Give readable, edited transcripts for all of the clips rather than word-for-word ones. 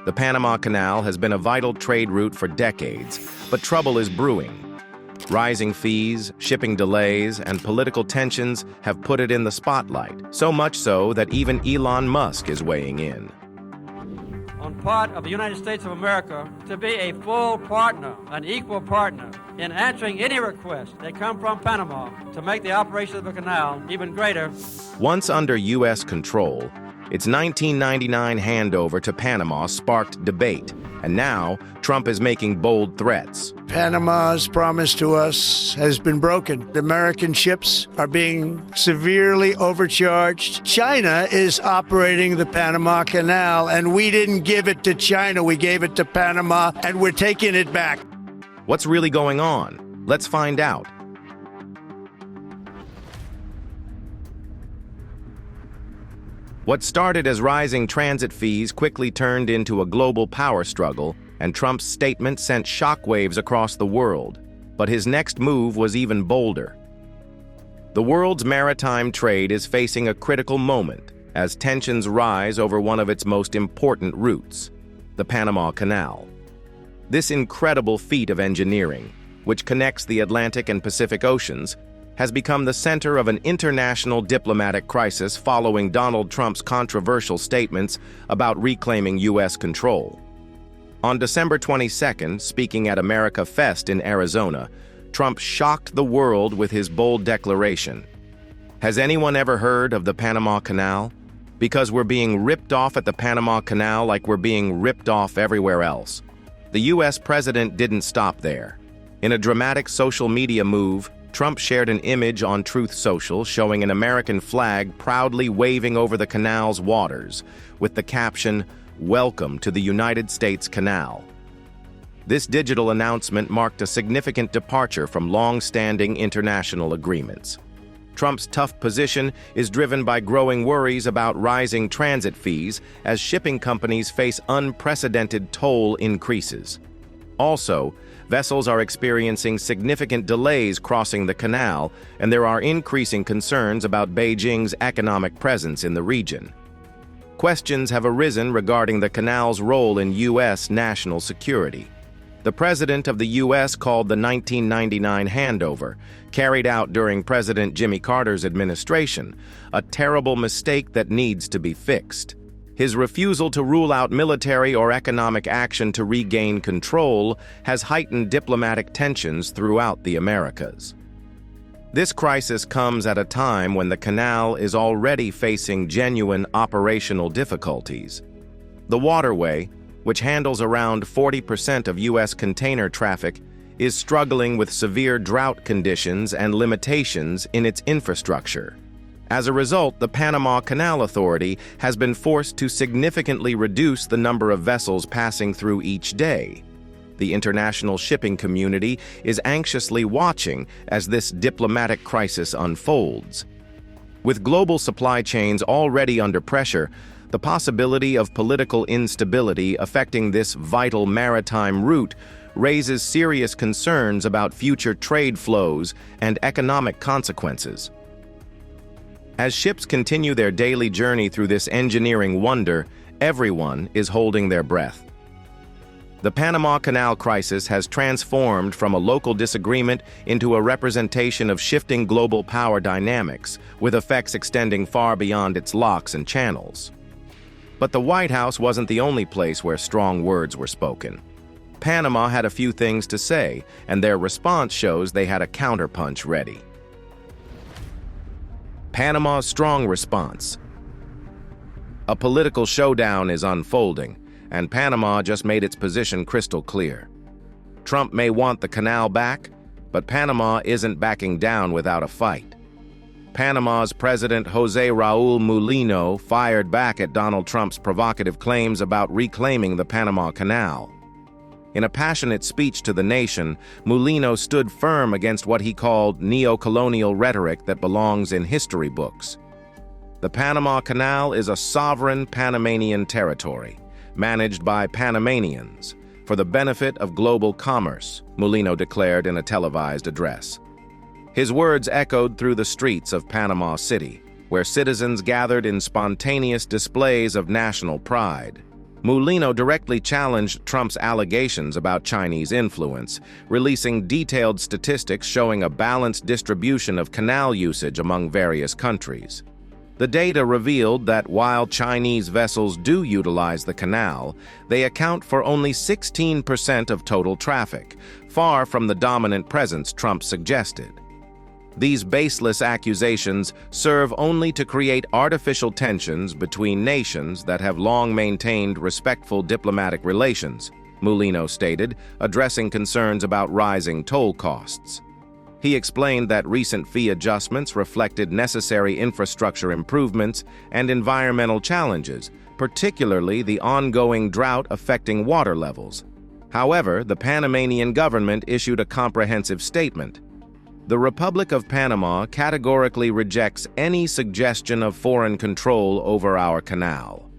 The Panama Canal has been a vital trade route for decades, but trouble is brewing. Rising fees, shipping delays, and political tensions have put it in the spotlight, so much so that even Elon Musk is weighing in. On part of the United States of America to be a full partner, an equal partner, in answering any requests that come from Panama to make the operation of the canal even greater. Once under U.S. control, its 1999 handover to Panama sparked debate, and now Trump is making bold threats. Panama's promise to us has been broken. The American ships are being severely overcharged. China is operating the Panama Canal, and we didn't give it to China. We gave it to Panama, and we're taking it back. What's really going on? Let's find out. What started as rising transit fees quickly turned into a global power struggle, and Trump's statement sent shockwaves across the world. But his next move was even bolder. The world's maritime trade is facing a critical moment as tensions rise over one of its most important routes, the Panama Canal. This incredible feat of engineering, which connects the Atlantic and Pacific Oceans, has become the center of an international diplomatic crisis following Donald Trump's controversial statements about reclaiming U.S. control. On December 22nd, speaking at America Fest in Arizona, Trump shocked the world with his bold declaration. Has anyone ever heard of the Panama Canal? Because we're being ripped off at the Panama Canal like we're being ripped off everywhere else. The U.S. president didn't stop there. In a dramatic social media move, Trump shared an image on Truth Social showing an American flag proudly waving over the canal's waters, with the caption, "Welcome to the United States Canal." This digital announcement marked a significant departure from long-standing international agreements. Trump's tough position is driven by growing worries about rising transit fees as shipping companies face unprecedented toll increases. Also, vessels are experiencing significant delays crossing the canal, and there are increasing concerns about Beijing's economic presence in the region. Questions have arisen regarding the canal's role in U.S. national security. The President of the U.S. called the 1999 handover, carried out during President Jimmy Carter's administration, a terrible mistake that needs to be fixed. His refusal to rule out military or economic action to regain control has heightened diplomatic tensions throughout the Americas. This crisis comes at a time when the canal is already facing genuine operational difficulties. The waterway, which handles around 40% of U.S. container traffic, is struggling with severe drought conditions and limitations in its infrastructure. As a result, the Panama Canal Authority has been forced to significantly reduce the number of vessels passing through each day. The international shipping community is anxiously watching as this diplomatic crisis unfolds. With global supply chains already under pressure, the possibility of political instability affecting this vital maritime route raises serious concerns about future trade flows and economic consequences. As ships continue their daily journey through this engineering wonder, everyone is holding their breath. The Panama Canal crisis has transformed from a local disagreement into a representation of shifting global power dynamics, with effects extending far beyond its locks and channels. But the White House wasn't the only place where strong words were spoken. Panama had a few things to say, and their response shows they had a counterpunch ready. Panama's strong response. A political showdown is unfolding, and Panama just made its position crystal clear. Trump may want the canal back, but Panama isn't backing down without a fight. Panama's President José Raúl Mulino fired back at Donald Trump's provocative claims about reclaiming the Panama Canal. In a passionate speech to the nation, Mulino stood firm against what he called neo-colonial rhetoric that belongs in history books. The Panama Canal is a sovereign Panamanian territory, managed by Panamanians, for the benefit of global commerce, Mulino declared in a televised address. His words echoed through the streets of Panama City, where citizens gathered in spontaneous displays of national pride. Mulino directly challenged Trump's allegations about Chinese influence, releasing detailed statistics showing a balanced distribution of canal usage among various countries. The data revealed that while Chinese vessels do utilize the canal, they account for only 16% of total traffic, far from the dominant presence Trump suggested. These baseless accusations serve only to create artificial tensions between nations that have long maintained respectful diplomatic relations, Mulino stated, addressing concerns about rising toll costs. He explained that recent fee adjustments reflected necessary infrastructure improvements and environmental challenges, particularly the ongoing drought affecting water levels. However, the Panamanian government issued a comprehensive statement. The Republic of Panama categorically rejects any suggestion of foreign control over our canal.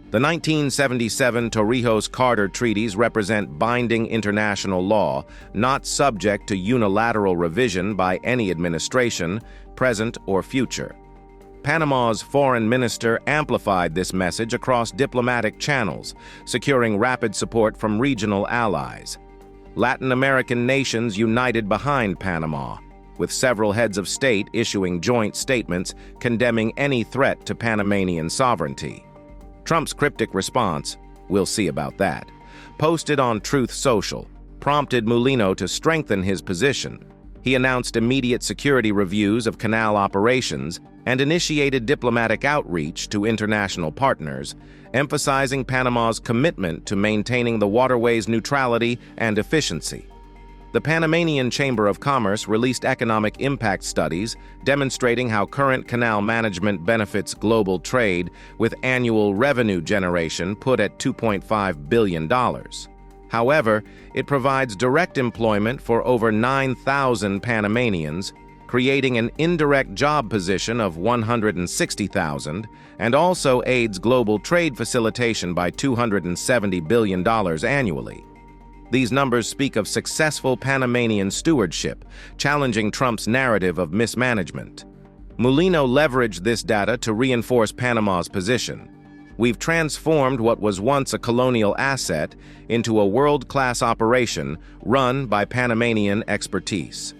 The 1977 Torrijos-Carter treaties represent binding international law, not subject to unilateral revision by any administration, present or future. Panama's foreign minister amplified this message across diplomatic channels, securing rapid support from regional allies. Latin American nations united behind Panama, with several heads of state issuing joint statements condemning any threat to Panamanian sovereignty. Trump's cryptic response, "We'll see about that," posted on Truth Social, prompted Mulino to strengthen his position. He announced immediate security reviews of canal operations and initiated diplomatic outreach to international partners, emphasizing Panama's commitment to maintaining the waterway's neutrality and efficiency. The Panamanian Chamber of Commerce released economic impact studies demonstrating how current canal management benefits global trade, with annual revenue generation put at $2.5 billion. However, it provides direct employment for over 9,000 Panamanians, creating an indirect job position of 160,000, and also aids global trade facilitation by $270 billion annually. These numbers speak of successful Panamanian stewardship, challenging Trump's narrative of mismanagement. Mulino leveraged this data to reinforce Panama's position. "We've transformed what was once a colonial asset into a world-class operation run by Panamanian expertise."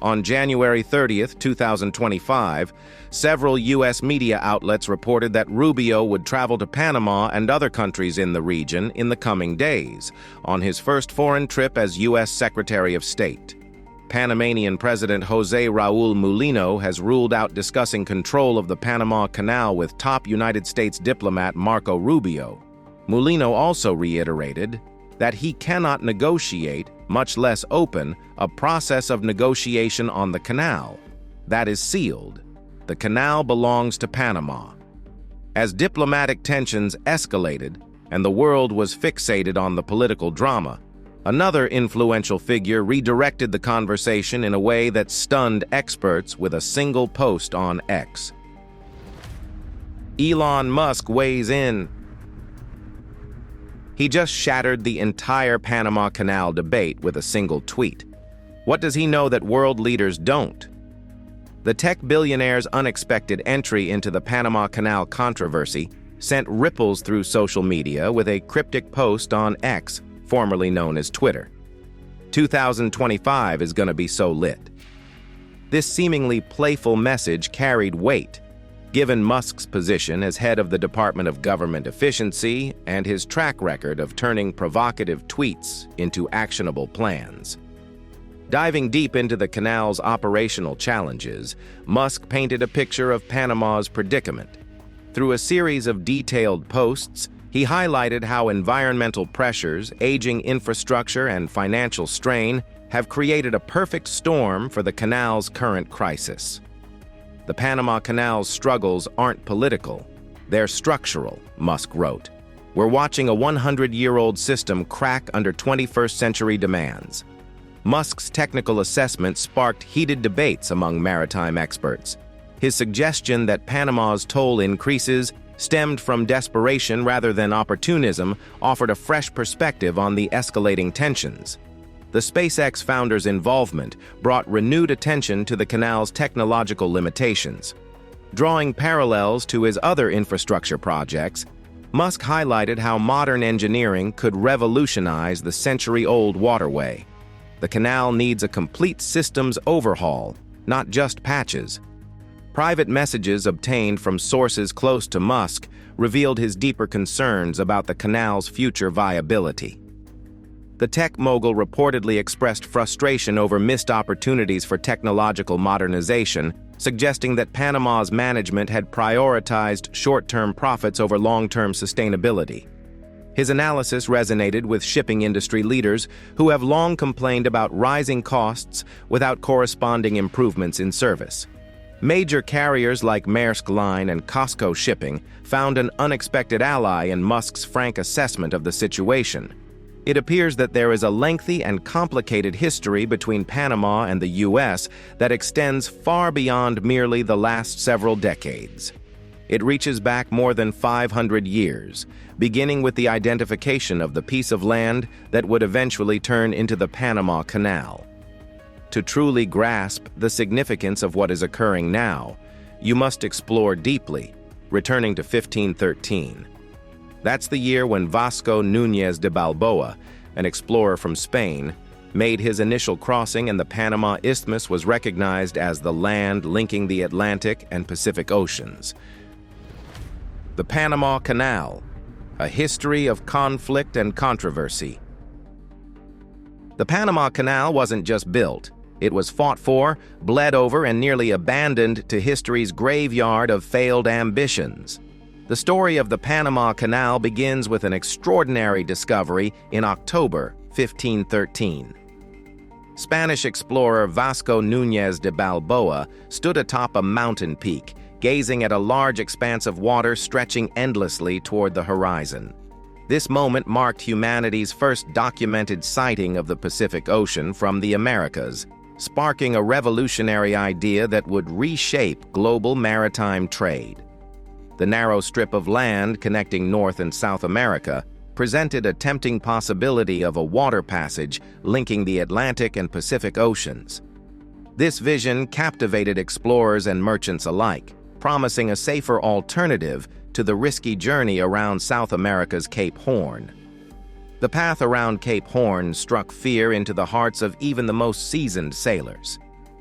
On January 30, 2025, several U.S. media outlets reported that Rubio would travel to Panama and other countries in the region in the coming days, on his first foreign trip as U.S. Secretary of State. Panamanian President José Raúl Mulino has ruled out discussing control of the Panama Canal with top United States diplomat Marco Rubio. Mulino also reiterated that he cannot negotiate, much less open, a process of negotiation on the canal. That is sealed. The canal belongs to Panama. As diplomatic tensions escalated and the world was fixated on the political drama, another influential figure redirected the conversation in a way that stunned experts with a single post on X. Elon Musk weighs in. He just shattered the entire Panama Canal debate with a single tweet. What does he know that world leaders don't? The tech billionaire's unexpected entry into the Panama Canal controversy sent ripples through social media with a cryptic post on X, formerly known as Twitter. 2025 is gonna be so lit. This seemingly playful message carried weight, given Musk's position as head of the Department of Government Efficiency and his track record of turning provocative tweets into actionable plans. Diving deep into the canal's operational challenges, Musk painted a picture of Panama's predicament. Through a series of detailed posts, he highlighted how environmental pressures, aging infrastructure, and financial strain have created a perfect storm for the canal's current crisis. The Panama Canal's struggles aren't political, they're structural, Musk wrote. We're watching a 100-year-old system crack under 21st century demands. Musk's technical assessment sparked heated debates among maritime experts. His suggestion that Panama's toll increases stemmed from desperation rather than opportunism offered a fresh perspective on the escalating tensions. The SpaceX founder's involvement brought renewed attention to the canal's technological limitations. Drawing parallels to his other infrastructure projects, Musk highlighted how modern engineering could revolutionize the century-old waterway. The canal needs a complete systems overhaul, not just patches. Private messages obtained from sources close to Musk revealed his deeper concerns about the canal's future viability. The tech mogul reportedly expressed frustration over missed opportunities for technological modernization, suggesting that Panama's management had prioritized short-term profits over long-term sustainability. His analysis resonated with shipping industry leaders who have long complained about rising costs without corresponding improvements in service. Major carriers like Maersk Line and COSCO Shipping found an unexpected ally in Musk's frank assessment of the situation. It appears that there is a lengthy and complicated history between Panama and the U.S. that extends far beyond merely the last several decades. It reaches back more than 500 years, beginning with the identification of the piece of land that would eventually turn into the Panama Canal. To truly grasp the significance of what is occurring now, you must explore deeply, returning to 1513. That's the year when Vasco Núñez de Balboa, an explorer from Spain, made his initial crossing and the Panama Isthmus was recognized as the land linking the Atlantic and Pacific Oceans. The Panama Canal, a history of conflict and controversy. The Panama Canal wasn't just built. It was fought for, bled over, and nearly abandoned to history's graveyard of failed ambitions. The story of the Panama Canal begins with an extraordinary discovery in October 1513. Spanish explorer Vasco Núñez de Balboa stood atop a mountain peak, gazing at a large expanse of water stretching endlessly toward the horizon. This moment marked humanity's first documented sighting of the Pacific Ocean from the Americas, sparking a revolutionary idea that would reshape global maritime trade. The narrow strip of land connecting North and South America presented a tempting possibility of a water passage linking the Atlantic and Pacific Oceans. This vision captivated explorers and merchants alike, promising a safer alternative to the risky journey around South America's Cape Horn. The path around Cape Horn struck fear into the hearts of even the most seasoned sailors.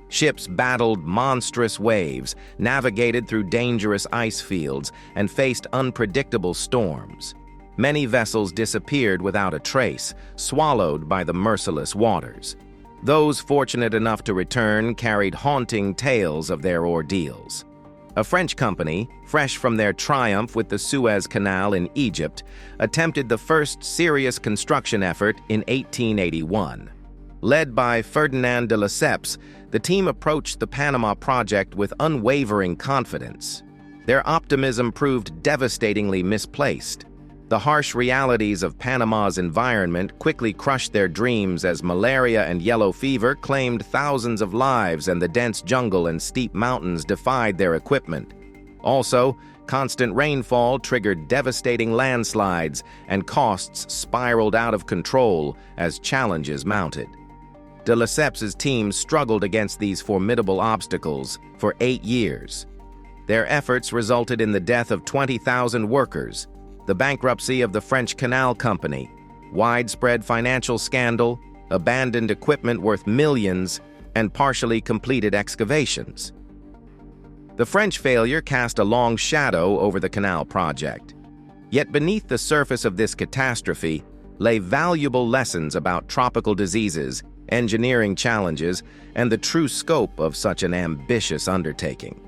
Ships battled monstrous waves, navigated through dangerous ice fields, and faced unpredictable storms. Many vessels disappeared without a trace, swallowed by the merciless waters. Those fortunate enough to return carried haunting tales of their ordeals. A French company, fresh from their triumph with the Suez Canal in Egypt, attempted the first serious construction effort in 1881. Led by Ferdinand de Lesseps, the team approached the Panama project with unwavering confidence. Their optimism proved devastatingly misplaced. The harsh realities of Panama's environment quickly crushed their dreams as malaria and yellow fever claimed thousands of lives and the dense jungle and steep mountains defied their equipment. Also, constant rainfall triggered devastating landslides and costs spiraled out of control as challenges mounted. De Lesseps's team struggled against these formidable obstacles for 8 years. Their efforts resulted in the death of 20,000 workers, the bankruptcy of the French Canal Company, widespread financial scandal, abandoned equipment worth millions, and partially completed excavations. The French failure cast a long shadow over the canal project. Yet beneath the surface of this catastrophe lay valuable lessons about tropical diseases, engineering challenges, and the true scope of such an ambitious undertaking.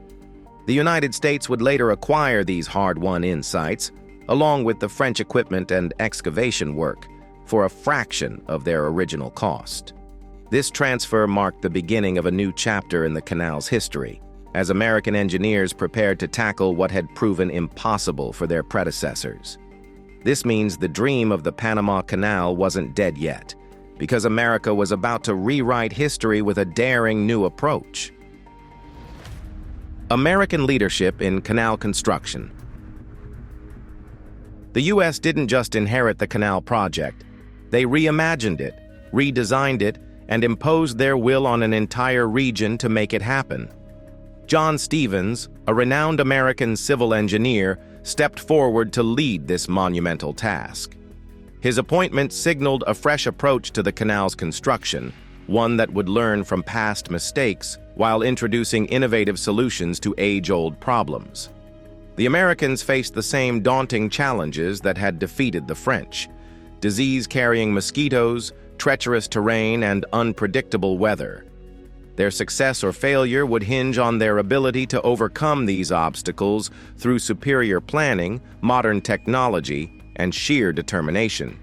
The United States would later acquire these hard-won insights, along with the French equipment and excavation work, for a fraction of their original cost. This transfer marked the beginning of a new chapter in the canal's history, as American engineers prepared to tackle what had proven impossible for their predecessors. This means the dream of the Panama Canal wasn't dead yet, because America was about to rewrite history with a daring new approach. American leadership in canal construction. The U.S. didn't just inherit the canal project. They reimagined it, redesigned it, and imposed their will on an entire region to make it happen. John Stevens, a renowned American civil engineer, stepped forward to lead this monumental task. His appointment signaled a fresh approach to the canal's construction, one that would learn from past mistakes while introducing innovative solutions to age-old problems. The Americans faced the same daunting challenges that had defeated the French: disease-carrying mosquitoes, treacherous terrain, and unpredictable weather. Their success or failure would hinge on their ability to overcome these obstacles through superior planning, modern technology, and sheer determination.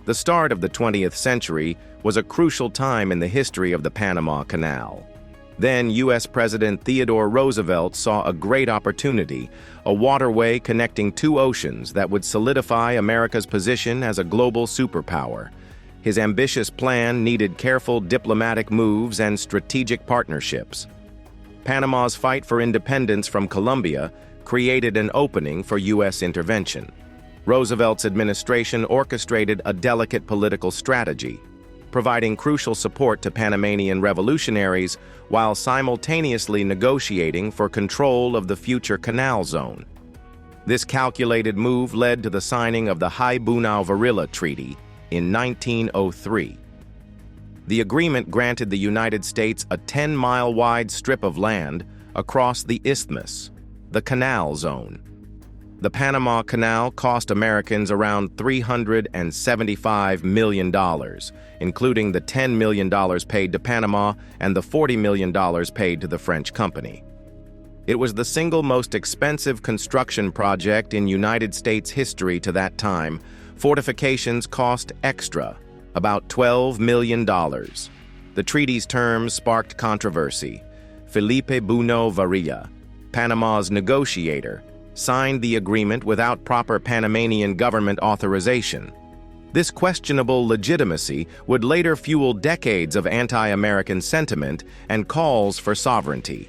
The start of the 20th century was a crucial time in the history of the Panama Canal. Then U.S. President Theodore Roosevelt saw a great opportunity, a waterway connecting two oceans that would solidify America's position as a global superpower. His ambitious plan needed careful diplomatic moves and strategic partnerships. Panama's fight for independence from Colombia created an opening for U.S. intervention. Roosevelt's administration orchestrated a delicate political strategy, providing crucial support to Panamanian revolutionaries while simultaneously negotiating for control of the future canal zone. This calculated move led to the signing of the Haibunau-Varilla Treaty in 1903. The agreement granted the United States a 10-mile-wide strip of land across the isthmus, the canal zone. The Panama Canal cost Americans around $375 million, including the $10 million paid to Panama and the $40 million paid to the French company. It was the single most expensive construction project in United States history to that time. Fortifications cost extra, about $12 million. The treaty's terms sparked controversy. Felipe Buno Varilla, Panama's negotiator, signed the agreement without proper Panamanian government authorization. This questionable legitimacy would later fuel decades of anti-American sentiment and calls for sovereignty.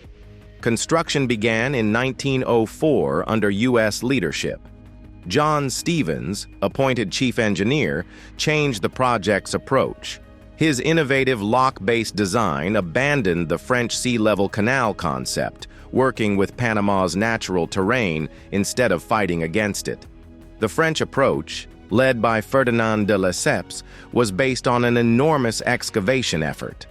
Construction began in 1904 under U.S. leadership. John Stevens, appointed chief engineer, changed the project's approach. His innovative lock-based design abandoned the French sea-level canal concept, working with Panama's natural terrain instead of fighting against it. The French approach, led by Ferdinand de Lesseps, was based on an enormous excavation effort.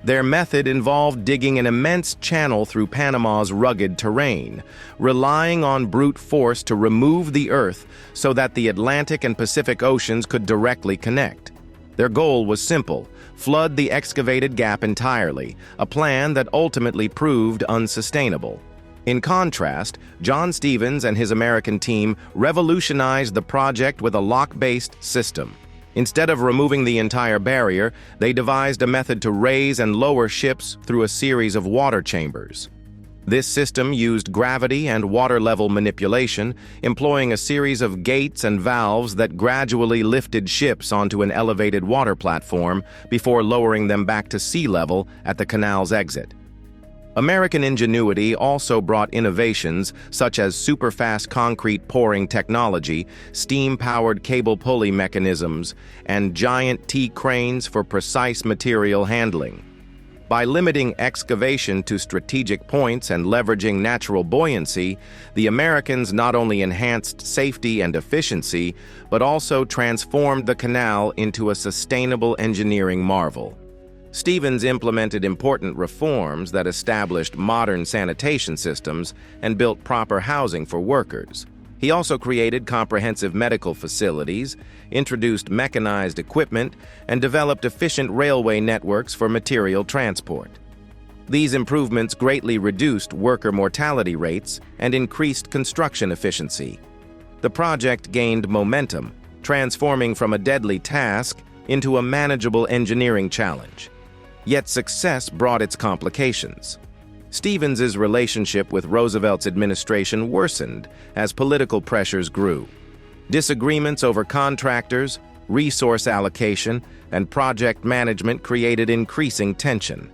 Their method involved digging an immense channel through Panama's rugged terrain, relying on brute force to remove the earth so that the Atlantic and Pacific Oceans could directly connect. Their goal was simple: flood the excavated gap entirely, a plan that ultimately proved unsustainable. In contrast, John Stevens and his American team revolutionized the project with a lock-based system. Instead of removing the entire barrier, they devised a method to raise and lower ships through a series of water chambers. This system used gravity and water level manipulation, employing a series of gates and valves that gradually lifted ships onto an elevated water platform before lowering them back to sea level at the canal's exit. American ingenuity also brought innovations such as superfast concrete pouring technology, steam-powered cable pulley mechanisms, and giant T-cranes for precise material handling. By limiting excavation to strategic points and leveraging natural buoyancy, the Americans not only enhanced safety and efficiency, but also transformed the canal into a sustainable engineering marvel. Stevens implemented important reforms that established modern sanitation systems and built proper housing for workers. He also created comprehensive medical facilities, introduced mechanized equipment, and developed efficient railway networks for material transport. These improvements greatly reduced worker mortality rates and increased construction efficiency. The project gained momentum, transforming from a deadly task into a manageable engineering challenge. Yet success brought its complications. Stevens's relationship with Roosevelt's administration worsened as political pressures grew. Disagreements over contractors, resource allocation, and project management created increasing tension.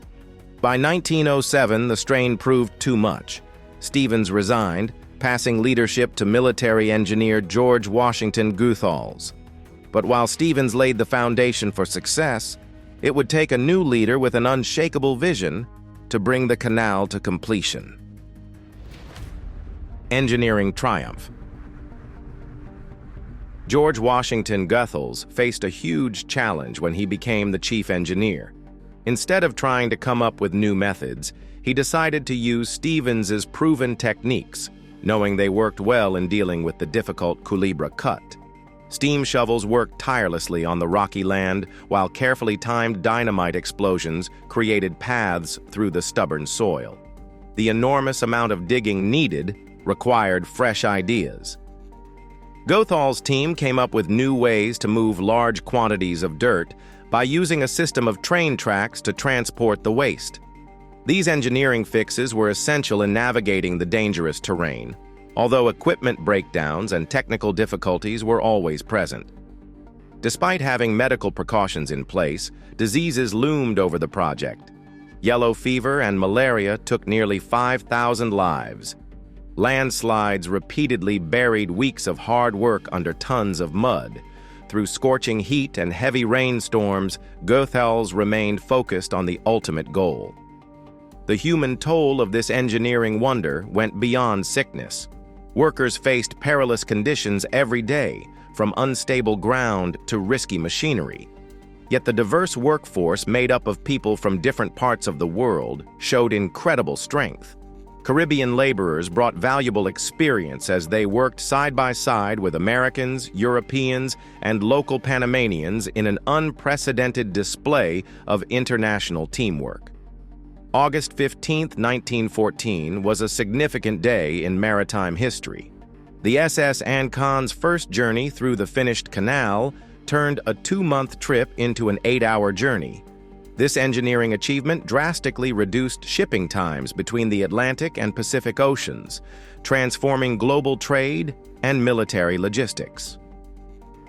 By 1907, the strain proved too much. Stevens resigned, passing leadership to military engineer George Washington Goethals. But while Stevens laid the foundation for success, it would take a new leader with an unshakable vision to bring the canal to completion. Engineering triumph. George Washington Goethals faced a huge challenge when he became the chief engineer. Instead of trying to come up with new methods, he decided to use Stevens's proven techniques, knowing they worked well in dealing with the difficult Culebra Cut. Steam shovels worked tirelessly on the rocky land, while carefully timed dynamite explosions created paths through the stubborn soil. The enormous amount of digging needed required fresh ideas. Goethal's team came up with new ways to move large quantities of dirt by using a system of train tracks to transport the waste. These engineering fixes were essential in navigating the dangerous terrain, although equipment breakdowns and technical difficulties were always present. Despite having medical precautions in place, diseases loomed over the project. Yellow fever and malaria took nearly 5,000 lives. Landslides repeatedly buried weeks of hard work under tons of mud. Through scorching heat and heavy rainstorms, Goethals remained focused on the ultimate goal. The human toll of this engineering wonder went beyond sickness. Workers faced perilous conditions every day, from unstable ground to risky machinery. Yet the diverse workforce made up of people from different parts of the world showed incredible strength. Caribbean laborers brought valuable experience as they worked side by side with Americans, Europeans, and local Panamanians in an unprecedented display of international teamwork. August 15, 1914 was a significant day in maritime history. The SS Ancon's first journey through the finished canal turned a 2-month trip into an 8-hour journey. This engineering achievement drastically reduced shipping times between the Atlantic and Pacific Oceans, transforming global trade and military logistics.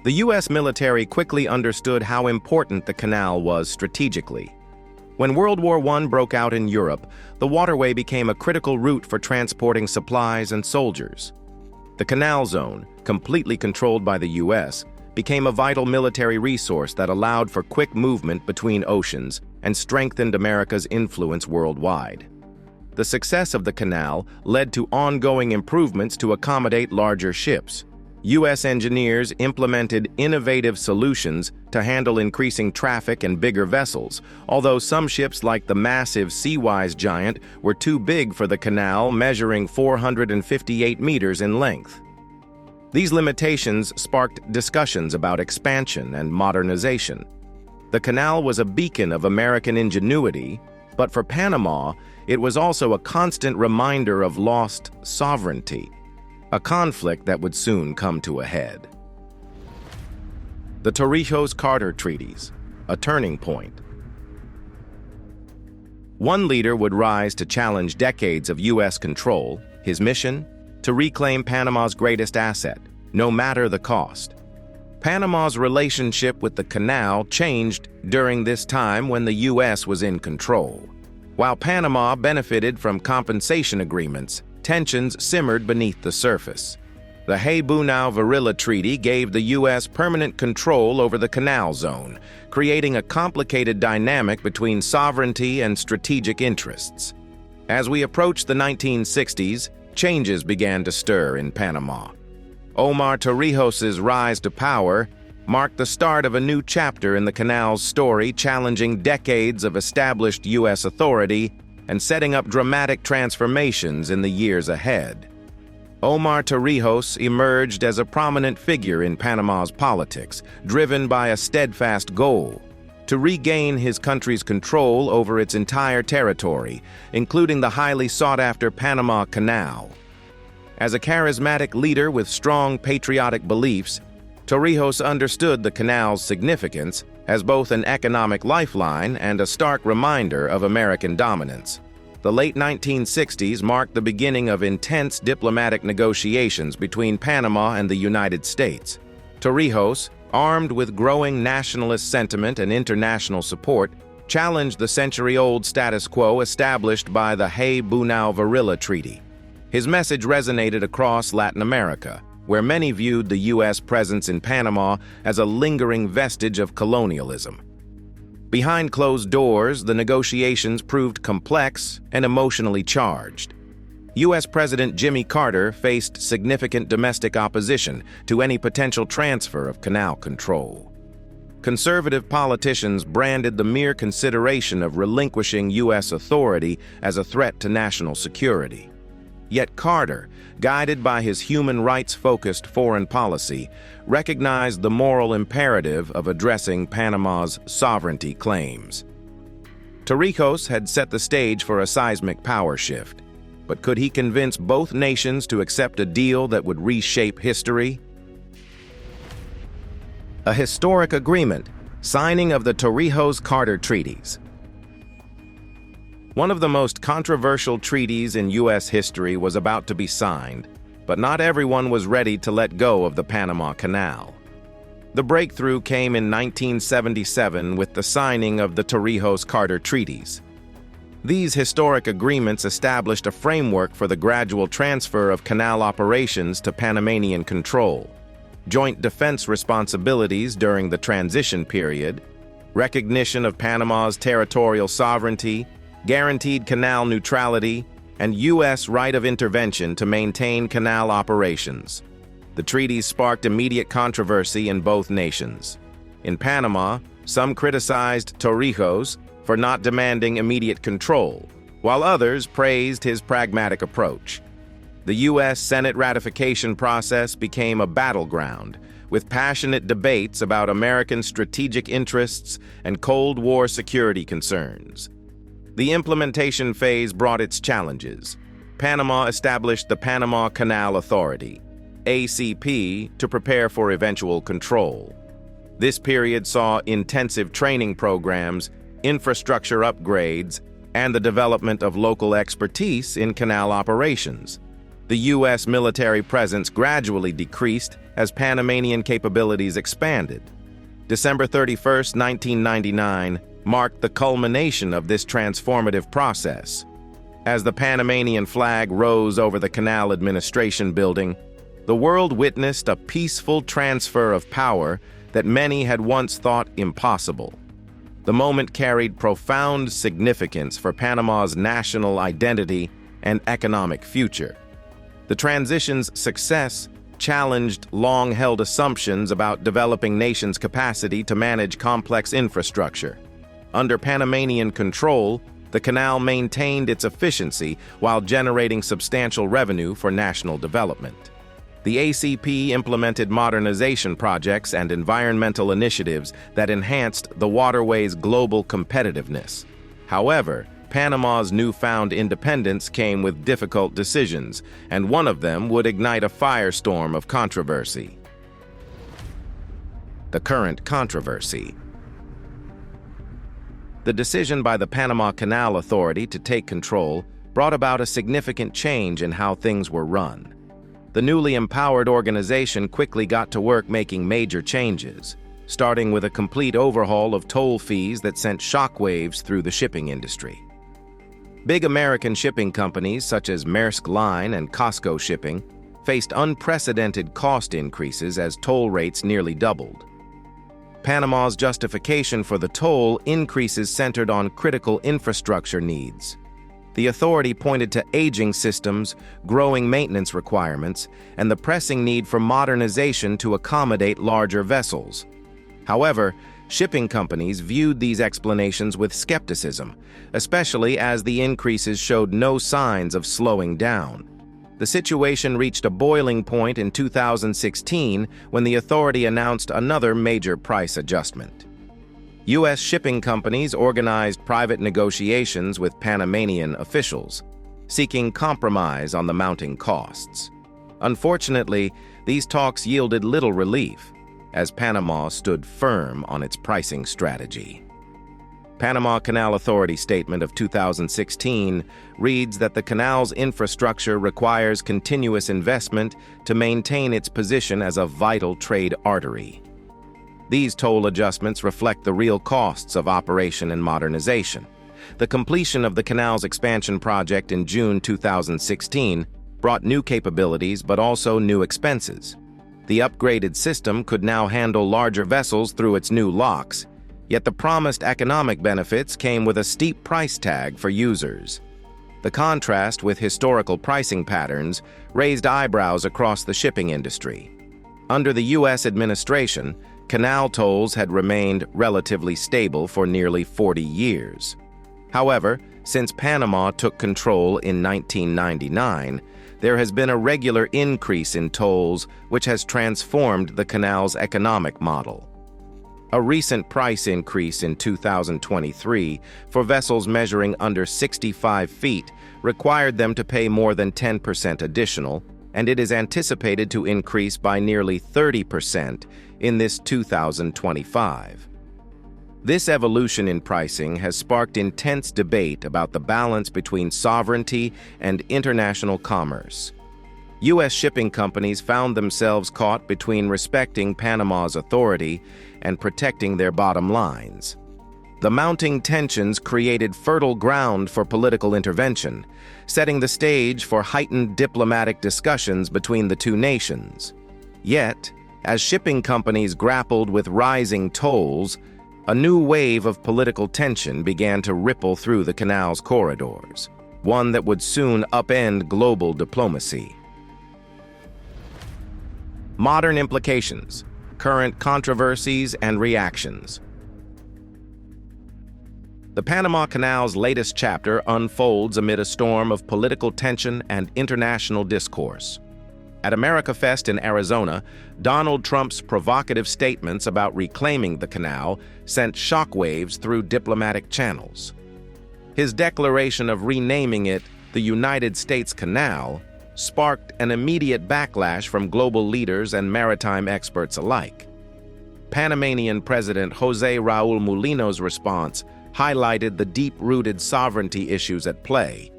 The U.S. military quickly understood how important the canal was strategically. When World War I broke out in Europe, the waterway became a critical route for transporting supplies and soldiers. The Canal Zone, completely controlled by the U.S., became a vital military resource that allowed for quick movement between oceans and strengthened America's influence worldwide. The success of the canal led to ongoing improvements to accommodate larger ships. U.S. engineers implemented innovative solutions to handle increasing traffic and bigger vessels, although some ships like the massive Seawise Giant were too big for the canal, measuring 458 meters in length. These limitations sparked discussions about expansion and modernization. The canal was a beacon of American ingenuity, but for Panama, it was also a constant reminder of lost sovereignty, a conflict that would soon come to a head. The Torrijos-Carter Treaties, a turning point. One leader would rise to challenge decades of U.S. control, his mission: to reclaim Panama's greatest asset, no matter the cost. Panama's relationship with the canal changed during this time when the U.S. was in control. While Panama benefited from compensation agreements, tensions simmered beneath the surface. The Hay-Bunau-Varilla Treaty gave the U.S. permanent control over the canal zone, creating a complicated dynamic between sovereignty and strategic interests. As we approached the 1960s, changes began to stir in Panama. Omar Torrijos' rise to power marked the start of a new chapter in the canal's story, challenging decades of established U.S. authority and setting up dramatic transformations in the years ahead. Omar Torrijos emerged as a prominent figure in Panama's politics, driven by a steadfast goal: to regain his country's control over its entire territory, including the highly sought-after Panama Canal. As a charismatic leader with strong patriotic beliefs, Torrijos understood the canal's significance as both an economic lifeline and a stark reminder of American dominance. The late 1960s marked the beginning of intense diplomatic negotiations between Panama and the United States. Torrijos, armed with growing nationalist sentiment and international support, challenged the century-old status quo established by the Hay-Bunau-Varilla Treaty. His message resonated across Latin America, where many viewed the U.S. presence in Panama as a lingering vestige of colonialism. Behind closed doors, the negotiations proved complex and emotionally charged. U.S. President Jimmy Carter faced significant domestic opposition to any potential transfer of canal control. Conservative politicians branded the mere consideration of relinquishing U.S. authority as a threat to national security. Yet Carter, guided by his human rights-focused foreign policy, recognized the moral imperative of addressing Panama's sovereignty claims. Torrijos had set the stage for a seismic power shift, but could he convince both nations to accept a deal that would reshape history? A historic agreement, signing of the Torrijos-Carter treaties. One of the most controversial treaties in U.S. history was about to be signed, but not everyone was ready to let go of the Panama Canal. The breakthrough came in 1977 with the signing of the Torrijos-Carter treaties. These historic agreements established a framework for the gradual transfer of canal operations to Panamanian control, joint defense responsibilities during the transition period, recognition of Panama's territorial sovereignty, guaranteed canal neutrality, and U.S. right of intervention to maintain canal operations. The treaties sparked immediate controversy in both nations. In Panama, some criticized Torrijos for not demanding immediate control, while others praised his pragmatic approach. The U.S. Senate ratification process became a battleground, with passionate debates about American strategic interests and Cold War security concerns. The implementation phase brought its challenges. Panama established the Panama Canal Authority, ACP, to prepare for eventual control. This period saw intensive training programs, infrastructure upgrades, and the development of local expertise in canal operations. The U.S. military presence gradually decreased as Panamanian capabilities expanded. December 31, 1999, marked the culmination of this transformative process. As the Panamanian flag rose over the Canal Administration building, the world witnessed a peaceful transfer of power that many had once thought impossible. The moment carried profound significance for Panama's national identity and economic future. The transition's success challenged long-held assumptions about developing nations' capacity to manage complex infrastructure. Under Panamanian control, the canal maintained its efficiency while generating substantial revenue for national development. The ACP implemented modernization projects and environmental initiatives that enhanced the waterway's global competitiveness. However, Panama's newfound independence came with difficult decisions, and one of them would ignite a firestorm of controversy. The current controversy. The decision by the Panama Canal Authority to take control brought about a significant change in how things were run. The newly empowered organization quickly got to work making major changes, starting with a complete overhaul of toll fees that sent shockwaves through the shipping industry. Big American shipping companies such as Maersk Line and Costco Shipping faced unprecedented cost increases as toll rates nearly doubled. Panama's justification for the toll increases centered on critical infrastructure needs. The authority pointed to aging systems, growing maintenance requirements, and the pressing need for modernization to accommodate larger vessels. However, shipping companies viewed these explanations with skepticism, especially as the increases showed no signs of slowing down. The situation reached a boiling point in 2016 when the authority announced another major price adjustment. U.S. shipping companies organized private negotiations with Panamanian officials, seeking compromise on the mounting costs. Unfortunately, these talks yielded little relief, as Panama stood firm on its pricing strategy. Panama Canal Authority Statement of 2016 reads that the canal's infrastructure requires continuous investment to maintain its position as a vital trade artery. These toll adjustments reflect the real costs of operation and modernization. The completion of the canal's expansion project in June 2016 brought new capabilities but also new expenses. The upgraded system could now handle larger vessels through its new locks, yet the promised economic benefits came with a steep price tag for users. The contrast with historical pricing patterns raised eyebrows across the shipping industry. Under the U.S. administration, canal tolls had remained relatively stable for nearly 40 years. However, since Panama took control in 1999, there has been a regular increase in tolls, which has transformed the canal's economic model. A recent price increase in 2023 for vessels measuring under 65 feet required them to pay more than 10% additional, and it is anticipated to increase by nearly 30% in this 2025. This evolution in pricing has sparked intense debate about the balance between sovereignty and international commerce. U.S. shipping companies found themselves caught between respecting Panama's authority and protecting their bottom lines. The mounting tensions created fertile ground for political intervention, setting the stage for heightened diplomatic discussions between the two nations. Yet, as shipping companies grappled with rising tolls, a new wave of political tension began to ripple through the canal's corridors, one that would soon upend global diplomacy. Modern implications, current controversies, and reactions. The Panama Canal's latest chapter unfolds amid a storm of political tension and international discourse. At America Fest in Arizona, Donald Trump's provocative statements about reclaiming the canal sent shockwaves through diplomatic channels. His declaration of renaming it the United States Canal sparked an immediate backlash from global leaders and maritime experts alike. Panamanian President José Raúl Mulino's response highlighted the deep-rooted sovereignty issues at play.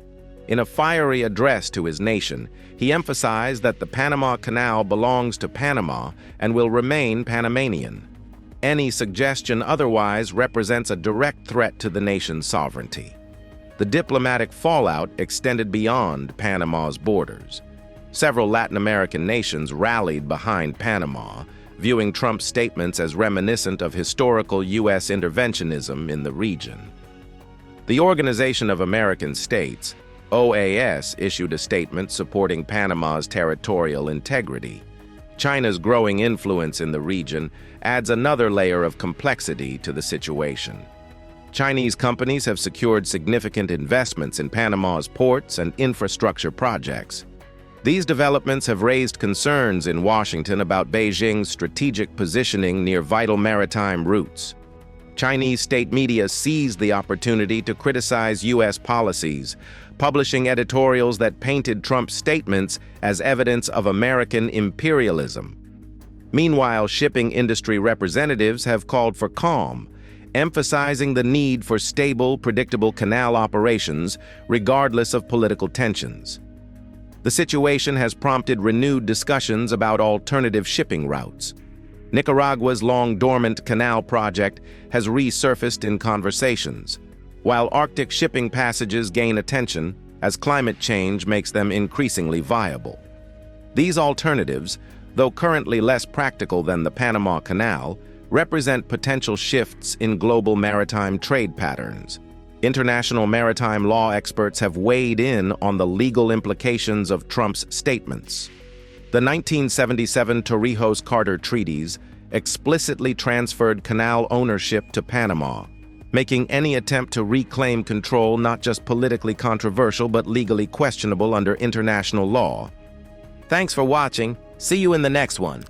In a fiery address to his nation, he emphasized that the Panama Canal belongs to Panama and will remain Panamanian. Any suggestion otherwise represents a direct threat to the nation's sovereignty. The diplomatic fallout extended beyond Panama's borders. Several Latin American nations rallied behind Panama, viewing Trump's statements as reminiscent of historical U.S. interventionism in the region. The Organization of American States, OAS, issued a statement supporting Panama's territorial integrity. China's growing influence in the region adds another layer of complexity to the situation. Chinese companies have secured significant investments in Panama's ports and infrastructure projects. These developments have raised concerns in Washington about Beijing's strategic positioning near vital maritime routes. Chinese state media seized the opportunity to criticize U.S. policies, publishing editorials that painted Trump's statements as evidence of American imperialism. Meanwhile, shipping industry representatives have called for calm, emphasizing the need for stable, predictable canal operations regardless of political tensions. The situation has prompted renewed discussions about alternative shipping routes. Nicaragua's long-dormant canal project has resurfaced in conversations, while Arctic shipping passages gain attention as climate change makes them increasingly viable. These alternatives, though currently less practical than the Panama Canal, represent potential shifts in global maritime trade patterns. International maritime law experts have weighed in on the legal implications of Trump's statements. The 1977 Torrijos-Carter treaties explicitly transferred canal ownership to Panama, making any attempt to reclaim control not just politically controversial but legally questionable under international law. Thanks for watching. See you in the next one.